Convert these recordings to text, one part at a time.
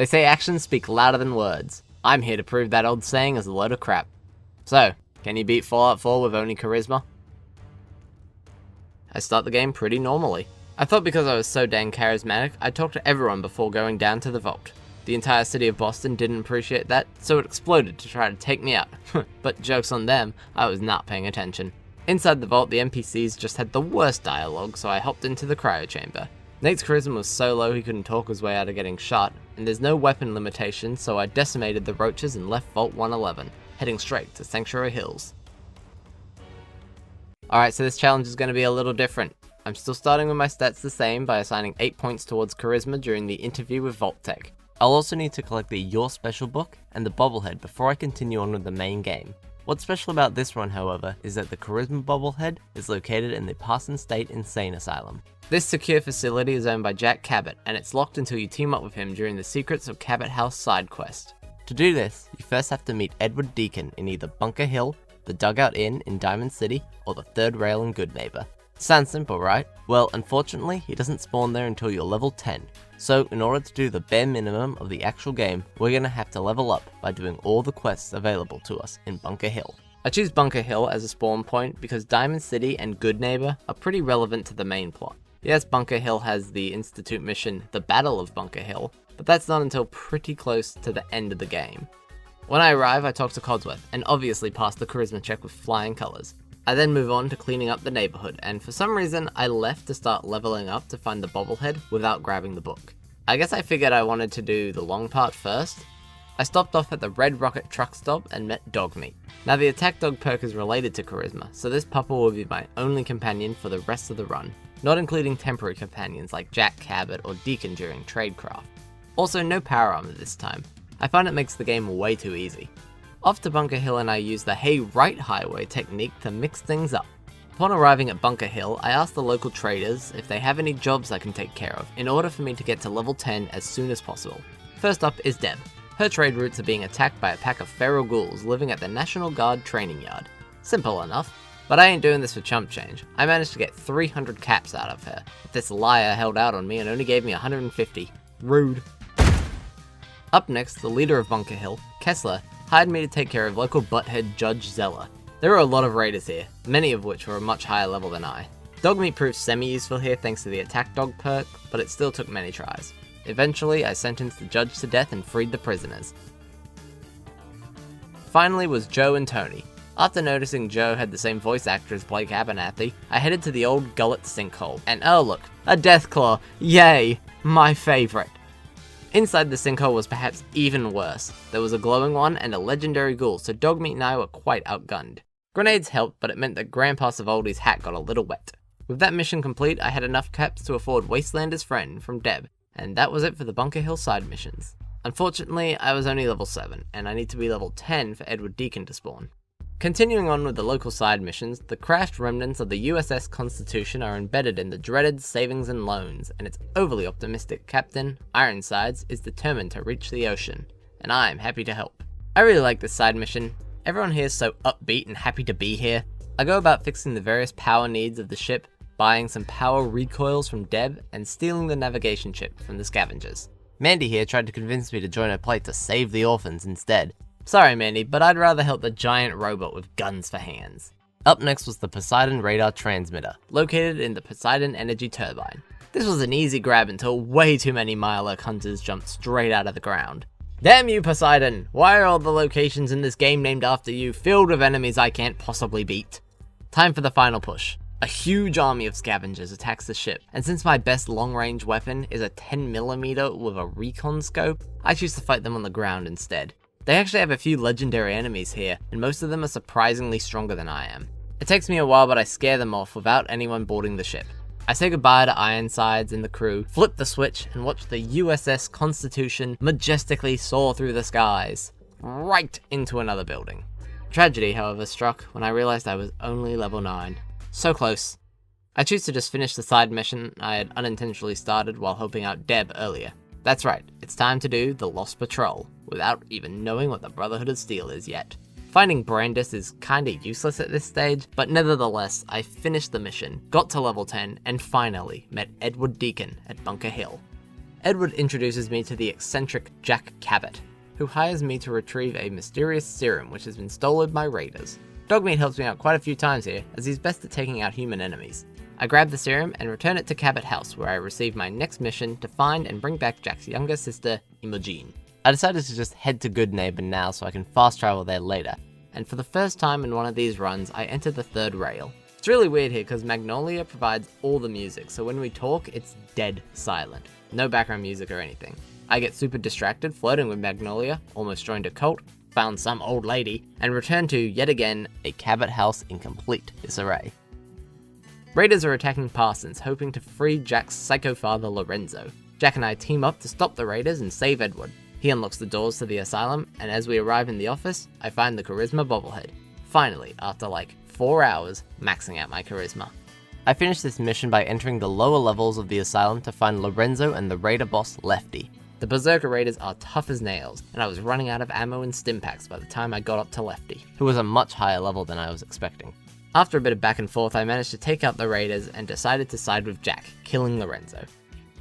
They say actions speak louder than words. I'm here to prove that old saying is a load of crap. So, can you beat Fallout 4 with only charisma? I start the game pretty normally. I thought because I was so dang charismatic, I'd talk to everyone before going down to the vault. The entire city of Boston didn't appreciate that, so it exploded to try to take me out. But joke's on them, I was not paying attention. Inside the vault, the NPCs just had the worst dialogue, so I hopped into the cryo chamber. Nate's charisma was so low he couldn't talk his way out of getting shot, and there's no weapon limitation, so I decimated the roaches and left Vault 111, heading straight to Sanctuary Hills. Alright, so this challenge is going to be a little different. I'm still starting with my stats the same by assigning 8 points towards charisma during the interview with Vault-Tec. I'll also need to collect the Your Special book and the bobblehead before I continue on with the main game. What's special about this run, however, is that the charisma bobblehead is located in the Parson State Insane Asylum. This secure facility is owned by Jack Cabot, and it's locked until you team up with him during the Secrets of Cabot House side quest. To do this, you first have to meet Edward Deacon in either Bunker Hill, the Dugout Inn in Diamond City, or the Third Rail in Goodneighbor. Sounds simple, right? Well, unfortunately, he doesn't spawn there until you're level 10. So, in order to do the bare minimum of the actual game, we're gonna have to level up by doing all the quests available to us in Bunker Hill. I choose Bunker Hill as a spawn point because Diamond City and Goodneighbor are pretty relevant to the main plot. Yes, Bunker Hill has the Institute mission, The Battle of Bunker Hill, but that's not until pretty close to the end of the game. When I arrive, I talk to Codsworth, and obviously pass the charisma check with flying colours. I then move on to cleaning up the neighbourhood, and for some reason, I left to start leveling up to find the bobblehead without grabbing the book. I guess I figured I wanted to do the long part first. I stopped off at the Red Rocket truck stop and met Dogmeat. Now the attack dog perk is related to charisma, so this pupper will be my only companion for the rest of the run, not including temporary companions like Jack Cabot or Deacon during Tradecraft. Also no power armor this time. I find it makes the game way too easy. Off to Bunker Hill and I use the Hey Right Highway technique to mix things up. Upon arriving at Bunker Hill, I ask the local traders if they have any jobs I can take care of in order for me to get to level 10 as soon as possible. First up is Deb. Her trade routes are being attacked by a pack of feral ghouls living at the National Guard training yard. Simple enough, but I ain't doing this for chump change. I managed to get 300 caps out of her. This liar held out on me and only gave me 150. Rude. Up next, the leader of Bunker Hill, Kessler, hired me to take care of local butthead Judge Zeller. There were a lot of raiders here, many of which were a much higher level than I. Dogmeat proved semi-useful here thanks to the attack dog perk, but it still took many tries. Eventually, I sentenced the judge to death and freed the prisoners. Finally was Joe and Tony. After noticing Joe had the same voice actor as Blake Abernathy, I headed to the old Gullet sinkhole, and oh look, a Deathclaw! Yay! My favourite! Inside the sinkhole was perhaps even worse. There was a glowing one and a legendary ghoul, so Dogmeat and I were quite outgunned. Grenades helped, but it meant that Grandpa Savoldi's hat got a little wet. With that mission complete, I had enough caps to afford Wastelander's Friend from Deb, and that was it for the Bunker Hill side missions. Unfortunately, I was only level 7, and I need to be level 10 for Edward Deacon to spawn. Continuing on with the local side missions, the crashed remnants of the USS Constitution are embedded in the dreaded Savings and Loans, and its overly optimistic captain, Ironsides, is determined to reach the ocean, and I'm happy to help. I really like this side mission. Everyone here is so upbeat and happy to be here. I go about fixing the various power needs of the ship, buying some power recoils from Deb, and stealing the navigation chip from the scavengers. Mandy here tried to convince me to join her plight to save the orphans instead. Sorry Mandy, but I'd rather help the giant robot with guns for hands. Up next was the Poseidon radar transmitter, located in the Poseidon energy turbine. This was an easy grab until way too many Mirelurk hunters jumped straight out of the ground. Damn you Poseidon! Why are all the locations in this game named after you filled with enemies I can't possibly beat? Time for the final push. A huge army of scavengers attacks the ship, and since my best long-range weapon is a 10mm with a recon scope, I choose to fight them on the ground instead. They actually have a few legendary enemies here, and most of them are surprisingly stronger than I am. It takes me a while, but I scare them off without anyone boarding the ship. I say goodbye to Ironsides and the crew, flip the switch, and watch the USS Constitution majestically soar through the skies, right into another building. Tragedy, however, struck when I realized I was only level 9. So close. I choose to just finish the side mission I had unintentionally started while helping out Deb earlier. That's right, it's time to do the Lost Patrol, without even knowing what the Brotherhood of Steel is yet. Finding Brandis is kinda useless at this stage, but nevertheless, I finished the mission, got to level 10, and finally met Edward Deacon at Bunker Hill. Edward introduces me to the eccentric Jack Cabot, who hires me to retrieve a mysterious serum which has been stolen by raiders. Dogmeat helps me out quite a few times here, as he's best at taking out human enemies. I grab the serum and return it to Cabot House, where I receive my next mission to find and bring back Jack's younger sister, Imogen. I decided to just head to Goodneighbor now so I can fast travel there later, and for the first time in one of these runs, I enter the third rail. It's really weird here because Magnolia provides all the music, so when we talk, it's dead silent. No background music or anything. I get super distracted flirting with Magnolia, almost joined a cult, found some old lady, and return to, yet again, a Cabot House in complete disarray. Raiders are attacking Parsons, hoping to free Jack's psycho father Lorenzo. Jack and I team up to stop the raiders and save Edward. He unlocks the doors to the asylum, and as we arrive in the office, I find the Charisma bobblehead. Finally, after like 4 hours, maxing out my Charisma. I finished this mission by entering the lower levels of the asylum to find Lorenzo and the raider boss Lefty. The Berserker Raiders are tough as nails, and I was running out of ammo and stimpaks by the time I got up to Lefty, who was a much higher level than I was expecting. After a bit of back and forth, I managed to take out the raiders and decided to side with Jack, killing Lorenzo.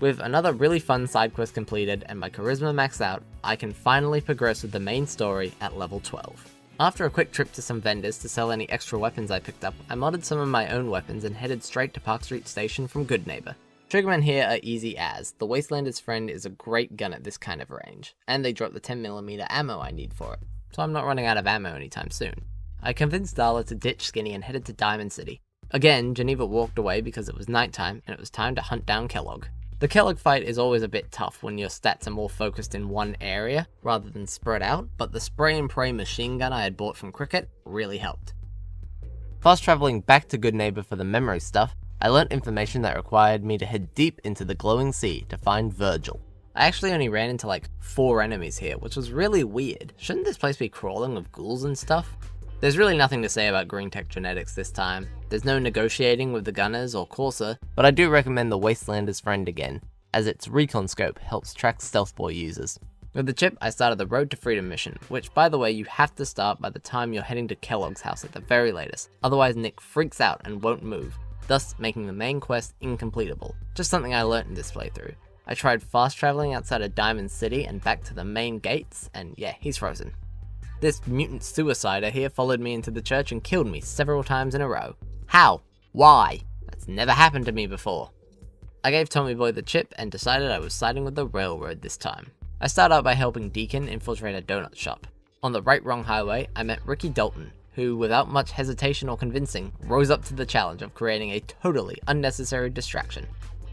With another really fun side quest completed and my Charisma maxed out, I can finally progress with the main story at level 12. After a quick trip to some vendors to sell any extra weapons I picked up, I modded some of my own weapons and headed straight to Park Street Station from Goodneighbor. Triggermen here are easy as, the Wastelander's Friend is a great gun at this kind of range, and they drop the 10mm ammo I need for it, so I'm not running out of ammo anytime soon. I convinced Darla to ditch Skinny and headed to Diamond City. Again, Geneva walked away because it was nighttime and it was time to hunt down Kellogg. The Kellogg fight is always a bit tough when your stats are more focused in one area rather than spread out, but the spray and pray machine gun I had bought from Cricket really helped. Fast traveling back to Goodneighbor for the memory stuff, I learnt information that required me to head deep into the glowing sea to find Virgil. I actually only ran into like 4 enemies here, which was really weird. Shouldn't this place be crawling with ghouls and stuff? There's really nothing to say about GreenTech Genetics this time. There's no negotiating with the Gunners or Corsa, but I do recommend the Wastelander's Friend again, as its recon scope helps track Stealth Boy users. With the chip, I started the Road to Freedom mission, which by the way you have to start by the time you're heading to Kellogg's house at the very latest, otherwise Nick freaks out and won't move, thus making the main quest incompletable. Just something I learnt in this playthrough. I tried fast traveling outside of Diamond City and back to the main gates, and yeah, he's frozen. This mutant suicider here followed me into the church and killed me several times in a row. How? Why? That's never happened to me before. I gave Tommy Boy the chip and decided I was siding with the railroad this time. I start out by helping Deacon infiltrate a donut shop. On the Right Wrong Highway, I met Ricky Dalton, who without much hesitation or convincing, rose up to the challenge of creating a totally unnecessary distraction.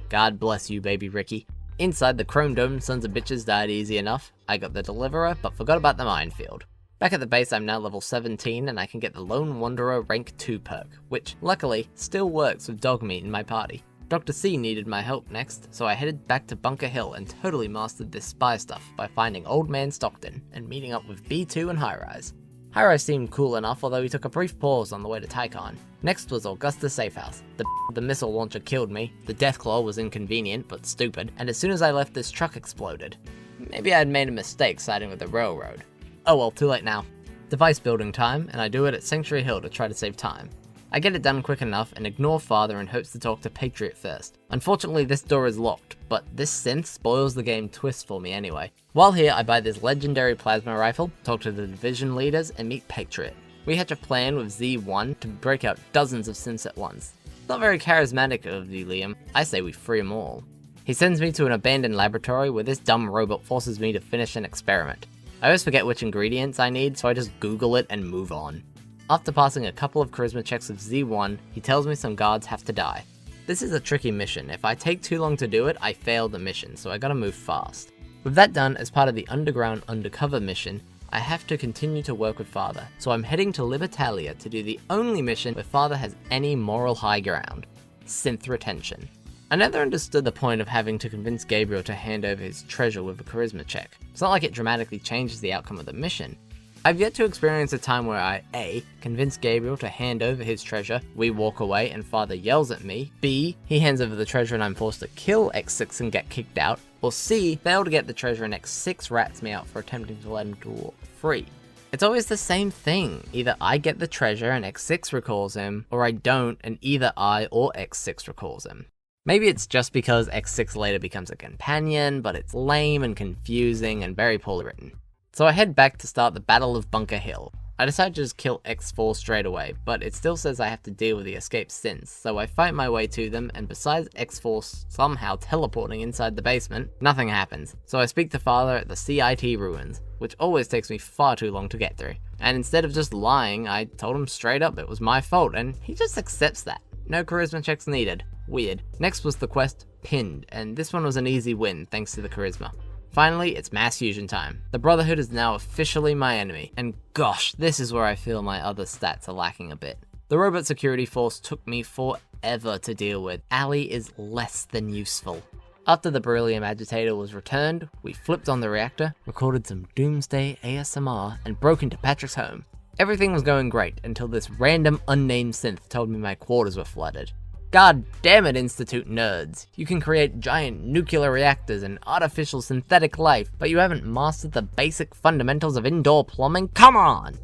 God bless you, baby Ricky. Inside the Chrome Dome, sons of bitches died easy enough. I got the Deliverer, but forgot about the minefield. Back at the base, I'm now level 17 and I can get the Lone Wanderer rank 2 perk, which, luckily, still works with Dogmeat in my party. Dr. C needed my help next, so I headed back to Bunker Hill and totally mastered this spy stuff by finding Old Man Stockton and meeting up with B2 and High-Rise. High-Rise seemed cool enough, although he took a brief pause on the way to Tycon. Next was Augusta Safehouse. The missile launcher killed me, the Deathclaw was inconvenient but stupid, and as soon as I left this truck exploded. Maybe I had made a mistake siding with the railroad. Oh well, too late now. Device building time, and I do it at Sanctuary Hill to try to save time. I get it done quick enough and ignore Father in hopes to talk to Patriot first. Unfortunately, this door is locked, but this synth spoils the game twist for me anyway. While here, I buy this legendary plasma rifle, talk to the division leaders, and meet Patriot. We hatch a plan with Z1 to break out dozens of synths at once. Not very charismatic of you, Liam. I say we free them all. He sends me to an abandoned laboratory where this dumb robot forces me to finish an experiment. I always forget which ingredients I need, so I just Google it and move on. After passing a couple of charisma checks with Z1, he tells me some guards have to die. This is a tricky mission. If I take too long to do it, I fail the mission, so I gotta move fast. With that done, as part of the underground undercover mission, I have to continue to work with Father, so I'm heading to Libertalia to do the only mission where Father has any moral high ground: synth retention. I never understood the point of having to convince Gabriel to hand over his treasure with a charisma check. It's not like it dramatically changes the outcome of the mission. I've yet to experience a time where I A. convince Gabriel to hand over his treasure, we walk away and Father yells at me, B. he hands over the treasure and I'm forced to kill X6 and get kicked out, or C. fail to get the treasure and X6 rats me out for attempting to let him to walk free. It's always the same thing. Either I get the treasure and X6 recalls him, or I don't and either I or X6 recalls him. Maybe it's just because X6 later becomes a companion, but it's lame and confusing and very poorly written. So I head back to start the Battle of Bunker Hill. I decide to just kill X4 straight away, but it still says I have to deal with the escaped synths, so I fight my way to them, and besides X4 somehow teleporting inside the basement, nothing happens. So I speak to Father at the CIT ruins, which always takes me far too long to get through. And instead of just lying, I told him straight up it was my fault, and he just accepts that. No charisma checks needed. Weird. Next was the quest Pinned, and this one was an easy win thanks to the charisma. Finally, it's mass fusion time. The Brotherhood is now officially my enemy, and gosh, this is where I feel my other stats are lacking a bit. The robot security force took me forever to deal with. Ali is less than useful. After the beryllium agitator was returned, we flipped on the reactor, recorded some doomsday ASMR, and broke into Patrick's home. Everything was going great until this random unnamed synth told me my quarters were flooded. God damn it, Institute nerds. You can create giant nuclear reactors and artificial synthetic life, but you haven't mastered the basic fundamentals of indoor plumbing? Come on!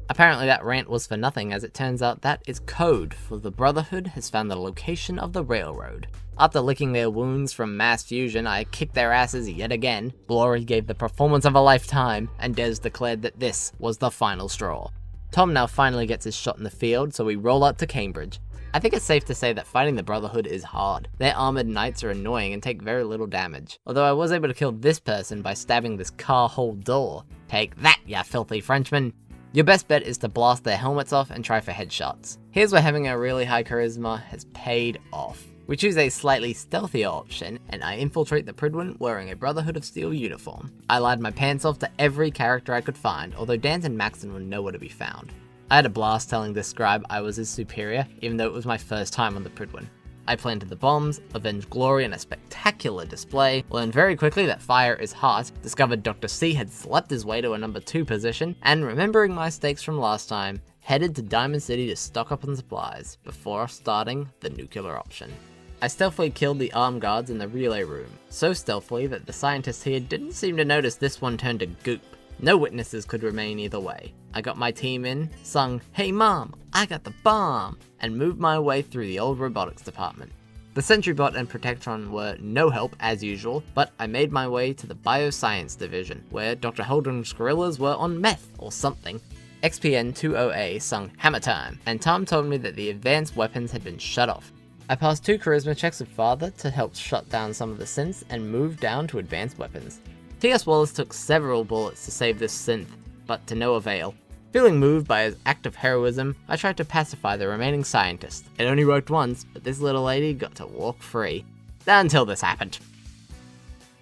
Apparently that rant was for nothing, as it turns out that is code for the Brotherhood has found the location of the railroad. After licking their wounds from mass fusion, I kicked their asses yet again. Glory gave the performance of a lifetime, and Dez declared that this was the final straw. Tom now finally gets his shot in the field, so we roll out to Cambridge. I think it's safe to say that fighting the Brotherhood is hard. Their armored knights are annoying and take very little damage, although I was able to kill this person by stabbing this car hole door. Take that, ya filthy Frenchman! Your best bet is to blast their helmets off and try for headshots. Here's where having a really high charisma has paid off. We choose a slightly stealthier option, and I infiltrate the Prydwen wearing a Brotherhood of Steel uniform. I lied my pants off to every character I could find, although Dance and Maxon were nowhere to be found. I had a blast telling this scribe I was his superior, even though it was my first time on the Prydwen. I planted the bombs, avenged Glory in a spectacular display, learned very quickly that fire is hot, discovered Dr. C had slept his way to a number 2 position, and remembering my mistakes from last time, headed to Diamond City to stock up on supplies, before starting the nuclear option. I stealthily killed the armed guards in the relay room, so stealthily that the scientists here didn't seem to notice this one turned to goop. No witnesses could remain either way. I got my team in, sung "Hey Mom, I got the bomb," and moved my way through the old robotics department. The SentryBot and Protectron were no help as usual, but I made my way to the Bioscience division, where Dr. Holdren's gorillas were on meth or something. XPN-20A sung "Hammer Time," and Tom told me that the advanced weapons had been shut off. I passed 2 charisma checks with Father to help shut down some of the synths and moved down to advanced weapons. T.S. Wallace took several bullets to save this synth, but to no avail. Feeling moved by his act of heroism, I tried to pacify the remaining scientists. It only worked once, but this little lady got to walk free. Until this happened.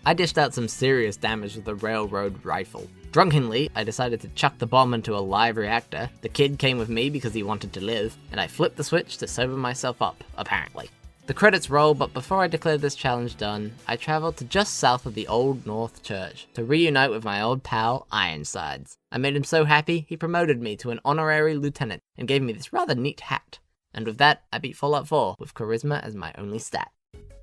I dished out some serious damage with the railroad rifle. Drunkenly, I decided to chuck the bomb into a live reactor. The kid came with me because he wanted to live, and I flipped the switch to sober myself up, apparently. The credits roll, but before I declared this challenge done, I traveled to just south of the Old North Church to reunite with my old pal, Ironsides. I made him so happy, he promoted me to an honorary lieutenant and gave me this rather neat hat. And with that, I beat Fallout 4 with charisma as my only stat.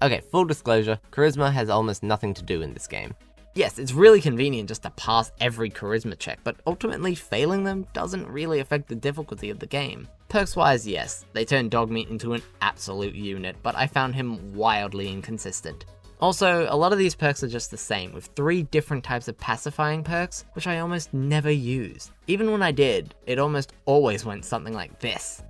Okay, full disclosure, charisma has almost nothing to do in this game. Yes, it's really convenient just to pass every charisma check, but ultimately failing them doesn't really affect the difficulty of the game. Perks-wise, yes, they turned Dogmeat into an absolute unit, but I found him wildly inconsistent. Also, a lot of these perks are just the same, with 3 different types of pacifying perks, which I almost never used. Even when I did, it almost always went something like this.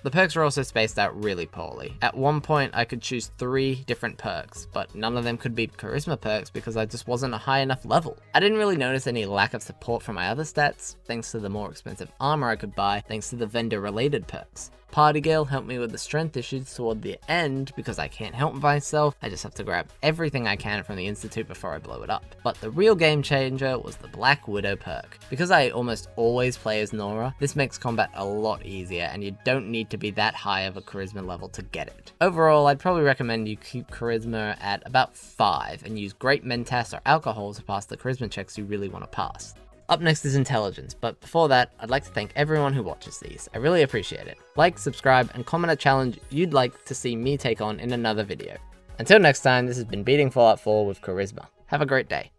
The perks are also spaced out really poorly. At one point, I could choose 3 different perks, but none of them could be charisma perks because I just wasn't a high enough level. I didn't really notice any lack of support from my other stats, thanks to the more expensive armor I could buy, thanks to the vendor-related perks. Party Girl helped me with the strength issues toward the end because I can't help myself, I just have to grab everything I can from the Institute before I blow it up. But the real game changer was the Black Widow perk. Because I almost always play as Nora, this makes combat a lot easier and you don't need to be that high of a charisma level to get it. Overall, I'd probably recommend you keep charisma at about 5 and use great mentas or alcohol to pass the charisma checks you really want to pass. Up next is intelligence, but before that, I'd like to thank everyone who watches these. I really appreciate it. Like, subscribe, and comment a challenge you'd like to see me take on in another video. Until next time, this has been Beating Fallout 4 with Charisma. Have a great day.